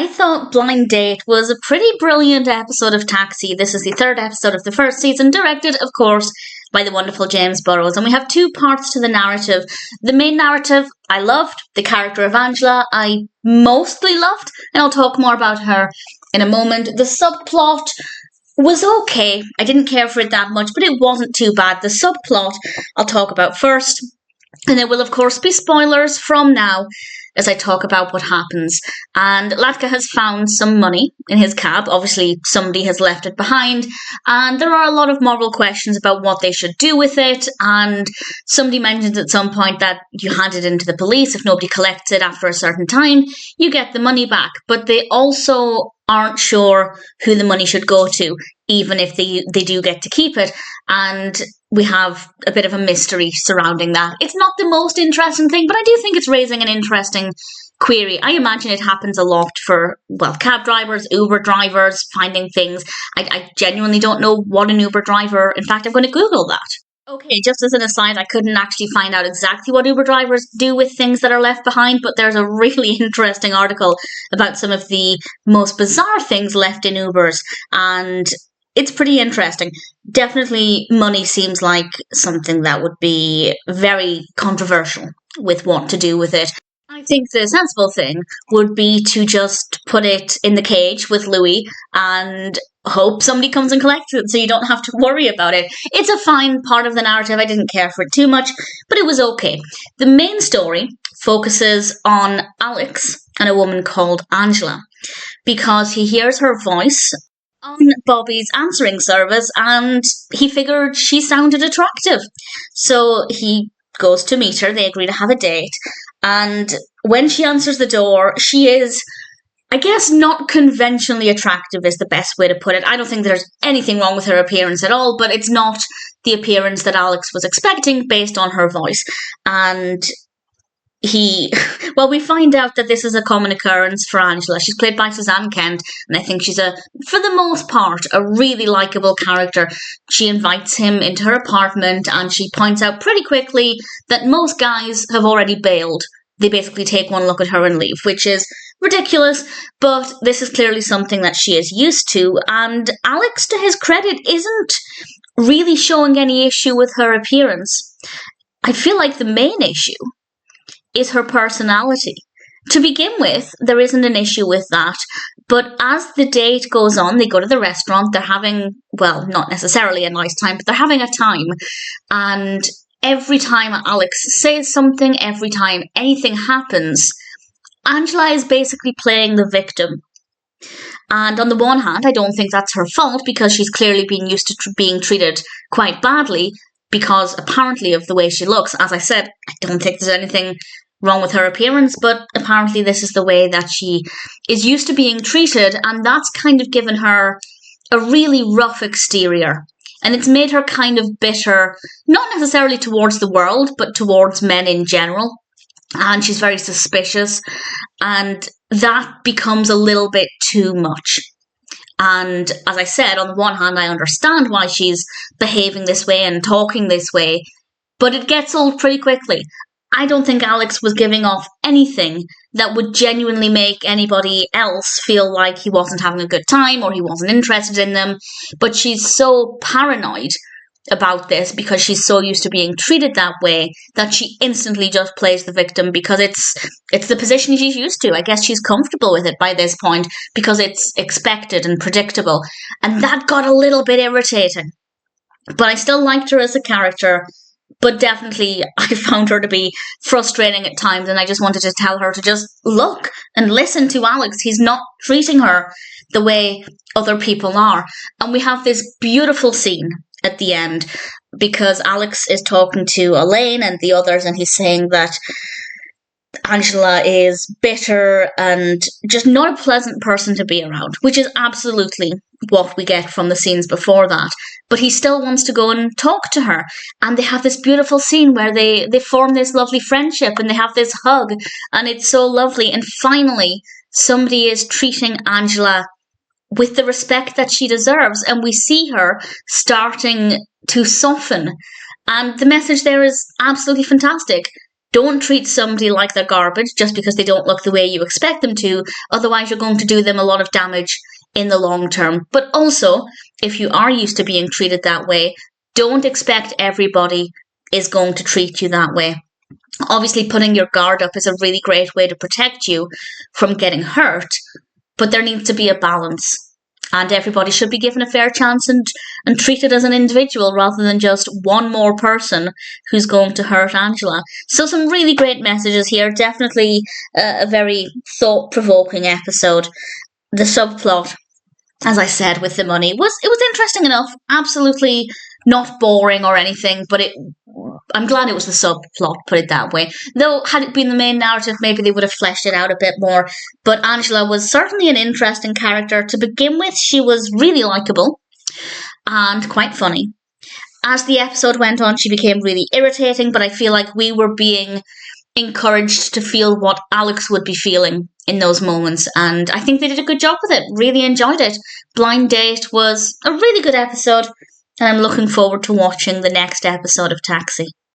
I thought Blind Date was a pretty brilliant episode of Taxi. This is the third episode of the first season, directed, of course, by the wonderful James Burrows. And we have two parts to the narrative. The main narrative, I loved. The character of Angela, I mostly loved. And I'll talk more about her in a moment. The subplot was okay. I didn't care for it that much, but it wasn't too bad. The subplot I'll talk about first. And there will, of course, be spoilers from now as I talk about what happens. And Latka has found some money in his cab. Obviously, somebody has left it behind. And there are a lot of moral questions about what they should do with it. And somebody mentions at some point that you hand it into the police. If nobody collects it after a certain time, you get the money back. But they also aren't sure who the money should go to, even if they do get to keep it. And we have a bit of a mystery surrounding that. It's not the most interesting thing, but I do think it's raising an interesting query. I imagine it happens a lot for, well, cab drivers, Uber drivers, finding things. I genuinely don't know what an Uber driver, in fact, I'm going to Google that. Okay, just as an aside, I couldn't actually find out exactly what Uber drivers do with things that are left behind, but there's a really interesting article about some of the most bizarre things left in Ubers, and it's pretty interesting. Definitely money seems like something that would be very controversial with what to do with it. I think the sensible thing would be to just put it in the cage with Louie and hope somebody comes and collects it so you don't have to worry about it. It's a fine part of the narrative. I didn't care for it too much, but it was okay. The main story focuses on Alex and a woman called Angela because he hears her voice on Bobby's answering service and he figured she sounded attractive. So he goes to meet her. They agree to have a date. And when she answers the door, she is, I guess, not conventionally attractive is the best way to put it. I don't think there's anything wrong with her appearance at all, but it's not the appearance that Alex was expecting based on her voice. And we find out that this is a common occurrence for Angela. She's played by Suzanne Kent, and I think she's for the most part, a really likeable character. She invites him into her apartment, and she points out pretty quickly that most guys have already bailed. They basically take one look at her and leave, which is ridiculous, but this is clearly something that she is used to, and Alex, to his credit, isn't really showing any issue with her appearance. I feel like the main issue is her personality. To begin with, there isn't an issue with that, but as the date goes on, they go to the restaurant, they're having, well, not necessarily a nice time, but they're having a time, and every time Alex says something, every time anything happens, Angela is basically playing the victim. And on the one hand, I don't think that's her fault because she's clearly been used to being treated quite badly because apparently of the way she looks. As I said, I don't think there's anything wrong with her appearance, but apparently this is the way that she is used to being treated, and that's kind of given her a really rough exterior. And it's made her kind of bitter, not necessarily towards the world, but towards men in general. And she's very suspicious, and that becomes a little bit too much. And as I said, on the one hand, I understand why she's behaving this way and talking this way, but it gets old pretty quickly. I don't think Alex was giving off anything that would genuinely make anybody else feel like he wasn't having a good time or he wasn't interested in them, but she's so paranoid about this because she's so used to being treated that way that she instantly just plays the victim because it's the position she's used to. I guess she's comfortable with it by this point because it's expected and predictable, and that got a little bit irritating. But I still liked her as a character, but definitely I found her to be frustrating at times, and I just wanted to tell her to just look and listen to Alex. He's not treating her the way other people are. And we have this beautiful scene at the end because Alex is talking to Elaine and the others, and he's saying that Angela is bitter and just not a pleasant person to be around, which is absolutely what we get from the scenes before that. But he still wants to go and talk to her, and they have this beautiful scene where they form this lovely friendship and they have this hug, and it's so lovely. And finally, somebody is treating Angela with the respect that she deserves, and we see her starting to soften. And the message there is absolutely fantastic. Don't treat somebody like they're garbage just because they don't look the way you expect them to. Otherwise, you're going to do them a lot of damage in the long term. But also, if you are used to being treated that way, don't expect everybody is going to treat you that way. Obviously, putting your guard up is a really great way to protect you from getting hurt, but there needs to be a balance. And everybody should be given a fair chance and treated as an individual rather than just one more person who's going to hurt Angela. So some really great messages here. Definitely a very thought-provoking episode. The subplot, as I said, with the money, was interesting enough. Absolutely not boring or anything, but I'm glad it was the subplot, put it that way. Though, had it been the main narrative, maybe they would have fleshed it out a bit more. But Angela was certainly an interesting character. To begin with, she was really likeable and quite funny. As the episode went on, she became really irritating, but I feel like we were being encouraged to feel what Alex would be feeling in those moments, and I think they did a good job with it. Really enjoyed it. Blind Date was a really good episode, and I'm looking forward to watching the next episode of Taxi.